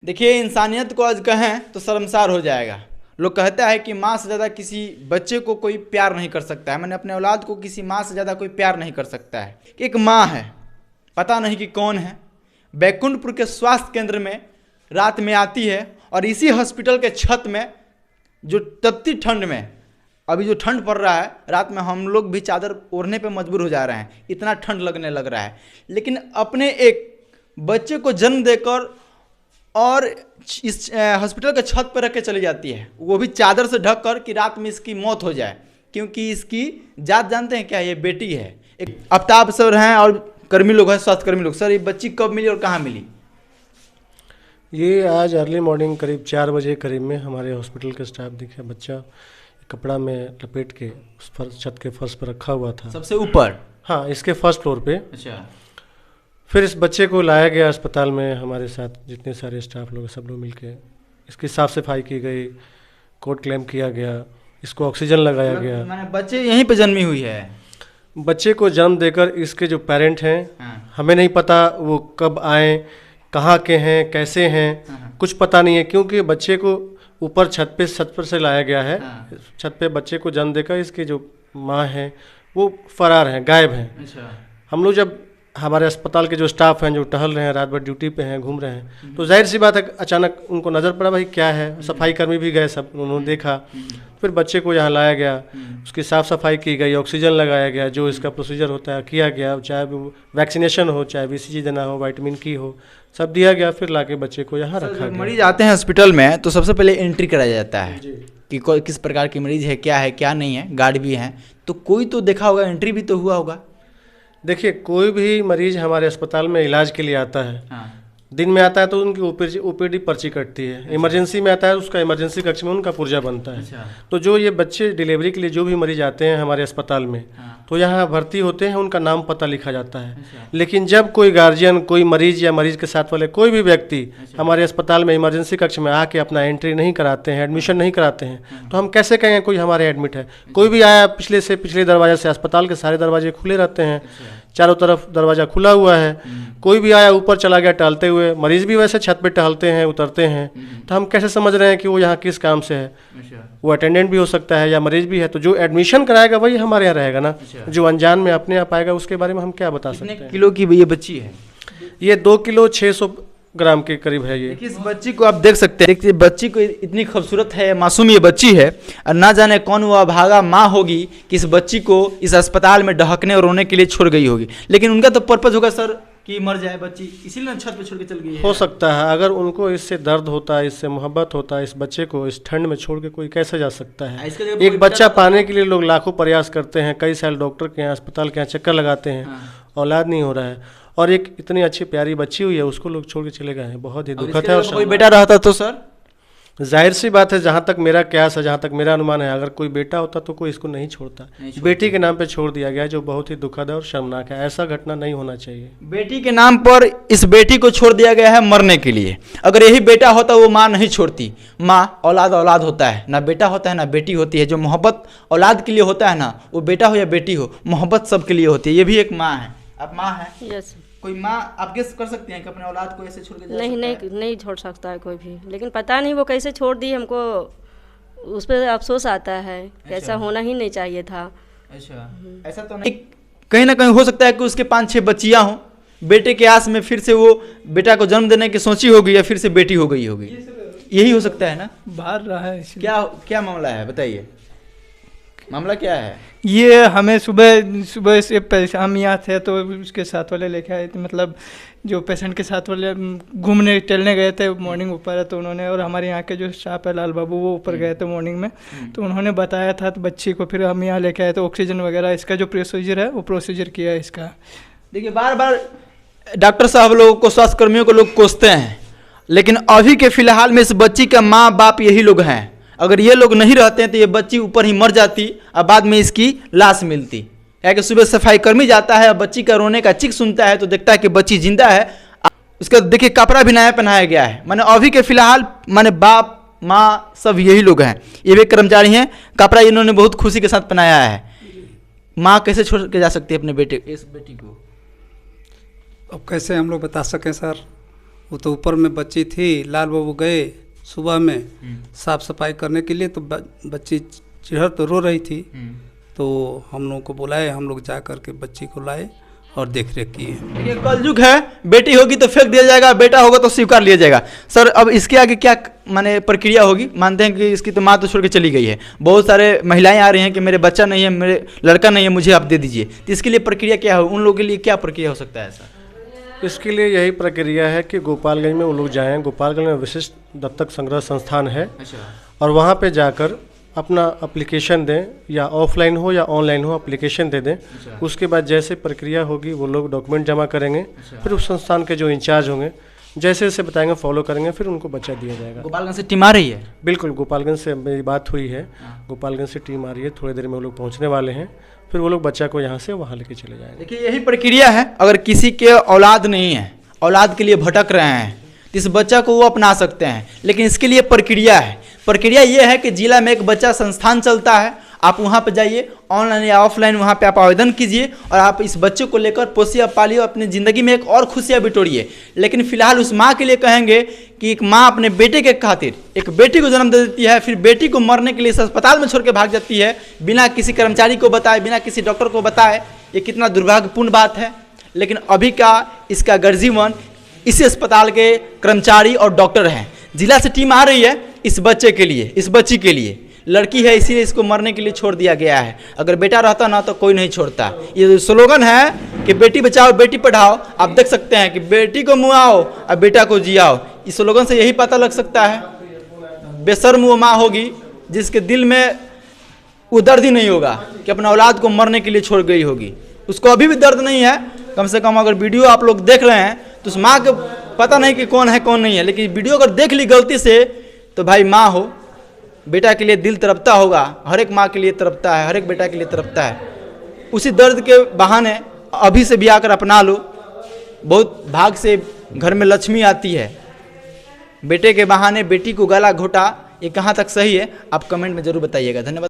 देखिए, इंसानियत को आज कहें तो शर्मसार हो जाएगा। लोग कहता है कि माँ से ज़्यादा किसी बच्चे को कोई प्यार नहीं कर सकता है। मैंने अपने औलाद को किसी माँ से ज़्यादा कोई प्यार नहीं कर सकता है। कि एक माँ है, पता नहीं कि कौन है, बैकुंठपुर के स्वास्थ्य केंद्र में रात में आती है और इसी हॉस्पिटल के छत में जो तपती ठंड में, अभी जो ठंड पड़ रहा है, रात में हम लोग भी चादर ओढ़ने पे मजबूर हो जा रहे हैं, इतना ठंड लगने लग रहा है। लेकिन अपने एक बच्चे को जन्म देकर और इस हॉस्पिटल के छत पर रख के चली जाती है, वो भी चादर से ढक कर कि रात में इसकी मौत हो जाए, क्योंकि इसकी जात जानते हैं क्या, ये बेटी है। एक आफ्ताब सर हैं और कर्मी लोग हैं, स्वास्थ्य कर्मी लोग। सर, ये बच्ची कब मिली और कहाँ मिली? ये आज अर्ली मॉर्निंग करीब 4 बजे करीब में हमारे हॉस्पिटल के स्टाफ दिखे बच्चा कपड़ा में लपेट के उस छत के फर्श पर रखा हुआ था, सबसे ऊपर। हाँ, इसके फर्स्ट फ्लोर पे। अच्छा। फिर इस बच्चे को लाया गया अस्पताल में, हमारे साथ जितने सारे स्टाफ लोग सब लोग मिलके इसकी साफ सफाई की गई, कोट क्लेम किया गया, इसको ऑक्सीजन लगाया गया। मैंने बच्चे यहीं पे जन्मी हुई है। बच्चे को जन्म देकर इसके जो पेरेंट हैं, हमें नहीं पता वो कब आए, कहाँ के हैं, कैसे हैं, कुछ पता नहीं है, क्योंकि बच्चे को ऊपर छत पर से लाया गया है। छत पे बच्चे को जन्म देकर इसके जो माँ हैं वो फरार हैं, गायब हैं। अच्छा। हम लोग जब हमारे अस्पताल के जो स्टाफ हैं जो टहल रहे हैं, रात भर ड्यूटी पे हैं, घूम रहे हैं, तो जाहिर सी बात है अचानक उनको नज़र पड़ा भाई क्या है। सफाई कर्मी भी गए, सब उन्होंने देखा। फिर बच्चे को यहाँ लाया गया, उसकी साफ़ सफाई की गई, ऑक्सीजन लगाया गया, जो इसका प्रोसीजर होता है किया गया, चाहे वो वैक्सीनेशन हो, चाहे BCG देना हो, विटामिन की हो, सब दिया गया। फिर लाके बच्चे को यहाँ रखा गया। मरीज आते हैं हॉस्पिटल में तो सबसे पहले एंट्री कराया जाता है कि किस प्रकार की मरीज है, क्या नहीं है, गार्ड भी हैं, तो कोई तो देखा होगा, एंट्री भी तो हुआ होगा। देखिए, कोई भी मरीज हमारे अस्पताल में इलाज के लिए आता है, दिन में आता है तो उनकी OPD पर्ची कटती है। इमरजेंसी में आता है, उसका इमरजेंसी कक्ष में उनका पुर्जा बनता है। तो जो ये बच्चे डिलीवरी के लिए जो भी मरीज आते हैं हमारे अस्पताल में, तो यहाँ भर्ती होते हैं, उनका नाम पता लिखा जाता है। लेकिन जब कोई गार्जियन, कोई मरीज या मरीज के साथ वाले कोई भी व्यक्ति हमारे अस्पताल में इमरजेंसी कक्ष में आके अपना एंट्री नहीं कराते हैं, एडमिशन नहीं कराते हैं, तो हम कैसे कहेंगे कोई हमारे एडमिट है। कोई भी आया पिछले दरवाजे से, अस्पताल के सारे दरवाजे खुले रहते हैं, चारों तरफ दरवाज़ा खुला हुआ है। कोई भी आया ऊपर चला गया टहलते हुए, मरीज भी वैसे छत पे टहलते हैं, उतरते हैं, तो हम कैसे समझ रहे हैं कि वो यहाँ किस काम से है। वो अटेंडेंट भी हो सकता है या मरीज भी है, तो जो एडमिशन कराएगा वही हमारे यहाँ रहेगा ना। जो अनजान में अपने आप आएगा उसके बारे में हम क्या बता सकते हैं। कितने किलो की ये बच्ची है? ये 2 किलो 600 ग्राम के करीब है ये। इस बच्ची को आप देख सकते हैं, देखिए बच्ची को इतनी खूबसूरत है, मासूम ये बच्ची है, और ना जाने कौन वो अभागा माँ होगी कि इस बच्ची को इस अस्पताल में ढहकने और रोने के लिए छोड़ गई होगी। लेकिन उनका तो पर्पज होगा सर कि मर जाए बच्ची, इसीलिए छत पे छोड़ के चल गई है। हो सकता है, अगर उनको इससे दर्द होता है, इससे मोहब्बत होता है, इस बच्चे को इस ठंड में छोड़ के कोई कैसे जा सकता है। एक बच्चा पाने के लिए लोग लाखों प्रयास करते हैं, कई साल डॉक्टर के यहाँ, अस्पताल के यहाँ चक्कर लगाते हैं, औलाद नहीं हो रहा है, और एक इतनी अच्छी प्यारी बच्ची हुई है, उसको लोग छोड़ के चले गए हैं। बहुत ही दुखद है। और कोई बेटा रहता तो सर, जाहिर सी बात है, जहाँ तक मेरा क्यास है, जहाँ तक मेरा अनुमान है, अगर कोई बेटा होता तो कोई इसको नहीं छोड़ता। बेटी के नाम पे छोड़ दिया गया, जो बहुत ही दुखद है और शर्मनाक है। ऐसा घटना नहीं होना चाहिए। बेटी के नाम पर इस बेटी को छोड़ दिया गया है मरने के लिए। अगर यही बेटा होता वो माँ नहीं छोड़ती। माँ औलाद होता है, ना बेटा होता है ना बेटी होती है। जो मोहब्बत औलाद के लिए होता है ना, वो बेटा हो या बेटी हो, मोहब्बत सबके लिए होती है। ये भी एक माँ है। आप माँ है? यस। कोई माँ आप गेस कर सकती हैं कि अपने औलाद को ऐसे छोड़ के जा सकता है? नहीं छोड़ सकता है कोई भी, लेकिन पता नहीं वो कैसे छोड़ दी। हमको उस पर अफसोस आता है कि ऐसा होना ही नहीं चाहिए था। अच्छा, ऐसा तो नहीं, कहीं ना कहीं हो सकता है कि उसके 5-6 बच्चियाँ हों, बेटे के आस में फिर से वो बेटा को जन्म देने की सोची होगी या फिर से बेटी हो गई होगी। यही हो सकता है ना। बाहर रहा है। क्या मामला है, बताइए, मामला क्या है? ये हमें सुबह से परेशानियाँ थे, तो उसके साथ वाले लेके आए थे, मतलब जो पेशेंट के साथ वाले घूमने टहलने गए थे मॉर्निंग ऊपर है, तो उन्होंने, और हमारे यहाँ के जो स्टाफ है लाल बाबू, वो ऊपर गए थे मॉर्निंग में, तो उन्होंने बताया था तो बच्ची को फिर हम यहाँ लेके आए, तो ऑक्सीजन वगैरह इसका जो प्रोसीजर है वो प्रोसीजर किया है इसका। देखिए, बार बार डॉक्टर साहब लोगों को, स्वास्थ्य कर्मियों को लोग कोसते हैं, लेकिन अभी के फिलहाल में इस बच्ची का माँ बाप यही लोग हैं। अगर ये लोग नहीं रहते हैं तो ये बच्ची ऊपर ही मर जाती और बाद में इसकी लाश मिलती। क्या कि सुबह सफाई कर्मी जाता है, बच्ची का रोने का चीख सुनता है तो देखता है कि बच्ची जिंदा है। उसका देखिए कपड़ा भी नया पहनाया गया है। माने अभी के फिलहाल माने बाप माँ सब यही लोग हैं। ये भी कर्मचारी हैं, कपड़ा इन्होंने बहुत खुशी के साथ पहनाया है। माँ कैसे छोड़ के जा सकती है अपने बेटे, इस बेटी को? अब कैसे हम लोग बता सकें सर, वो तो ऊपर में बच्ची थी, लाल बाबू गए सुबह में साफ सफाई करने के लिए, तो बच्ची चिढ़ तो रो रही थी, तो हम लोगों को बुलाए, हम लोग जा कर के बच्ची को लाए और देख रेख किए। देखिए कलयुग है, बेटी होगी तो फेंक दिया जाएगा, बेटा होगा तो स्वीकार लिया जाएगा। सर अब इसके आगे क्या माने प्रक्रिया होगी? मानते हैं कि इसकी तो माँ तो छोड़ के चली गई है, बहुत सारे महिलाएं आ रही हैं कि मेरे बच्चा नहीं है, मेरे लड़का नहीं है, मुझे आप दे दीजिए, तो इसके लिए प्रक्रिया क्या हो? उन लोगों के लिए क्या प्रक्रिया हो सकता है सर? इसके लिए यही प्रक्रिया है कि गोपालगंज में वो लोग जाएँ। गोपालगंज में विशिष्ट दत्तक संग्रह संस्थान है, और वहाँ पे जाकर अपना एप्लीकेशन दें, या ऑफलाइन हो या ऑनलाइन हो, एप्लीकेशन दे दें। उसके बाद जैसे प्रक्रिया होगी वो लोग डॉक्यूमेंट जमा करेंगे, फिर उस संस्थान के जो इंचार्ज होंगे जैसे जैसे बताएंगे फॉलो करेंगे, फिर उनको बच्चा दिया जाएगा। गोपालगंज से टीम आ रही है? बिल्कुल, गोपालगंज से मेरी बात हुई है, गोपालगंज से टीम आ रही है, थोड़ी देर में वो लोग पहुँचने वाले हैं, फिर वो लोग बच्चा को यहाँ से वहाँ लेके चले जाएंगे। देखिए यही प्रक्रिया है, अगर किसी के औलाद नहीं है, औलाद के लिए भटक रहे हैं, तो इस बच्चा को वो अपना सकते हैं, लेकिन इसके लिए प्रक्रिया है। प्रक्रिया ये है कि जिला में एक बच्चा संस्थान चलता है, आप वहाँ पर जाइए, ऑनलाइन या ऑफलाइन वहाँ पे आप आवेदन कीजिए, और आप इस बच्चे को लेकर पोसिए, पालिए, अपनी ज़िंदगी में एक और खुशियाँ बिटोरिए। लेकिन फिलहाल उस माँ के लिए कहेंगे कि एक माँ अपने बेटे के खातिर एक बेटी को जन्म दे देती है, फिर बेटी को मरने के लिए इस अस्पताल में छोड़ के भाग जाती है, बिना किसी कर्मचारी को बताए, बिना किसी डॉक्टर को बताए। ये कितना दुर्भाग्यपूर्ण बात है। लेकिन अभी का इसका गर्जीवन इसी अस्पताल के कर्मचारी और डॉक्टर हैं। जिला से टीम आ रही है इस बच्चे के लिए, इस बच्ची के लिए। लड़की है इसीलिए इसको मरने के लिए छोड़ दिया गया है, अगर बेटा रहता ना तो कोई नहीं छोड़ता। ये जो स्लोगन है कि बेटी बचाओ बेटी पढ़ाओ, आप देख सकते हैं कि बेटी को मुआओ और बेटा को जियाओ, इस स्लोगन से यही पता लग सकता है। बेशर्म वो माँ होगी जिसके दिल में वो दर्द ही नहीं होगा कि अपना औलाद को मरने के लिए छोड़ गई होगी। उसको अभी भी दर्द नहीं है। कम से कम अगर वीडियो आप लोग देख रहे हैं तो उस माँ को पता नहीं कि कौन है कौन नहीं है, लेकिन वीडियो अगर देख ली गलती से तो भाई माँ हो, बेटा के लिए दिल तड़पता होगा, हर एक माँ के लिए तड़पता है, हर एक बेटा के लिए तड़पता है। उसी दर्द के बहाने अभी से भी आकर अपना लो, बहुत भाग से घर में लक्ष्मी आती है। बेटे के बहाने बेटी को गला घोटा, ये कहाँ तक सही है? आप कमेंट में ज़रूर बताइएगा। धन्यवाद।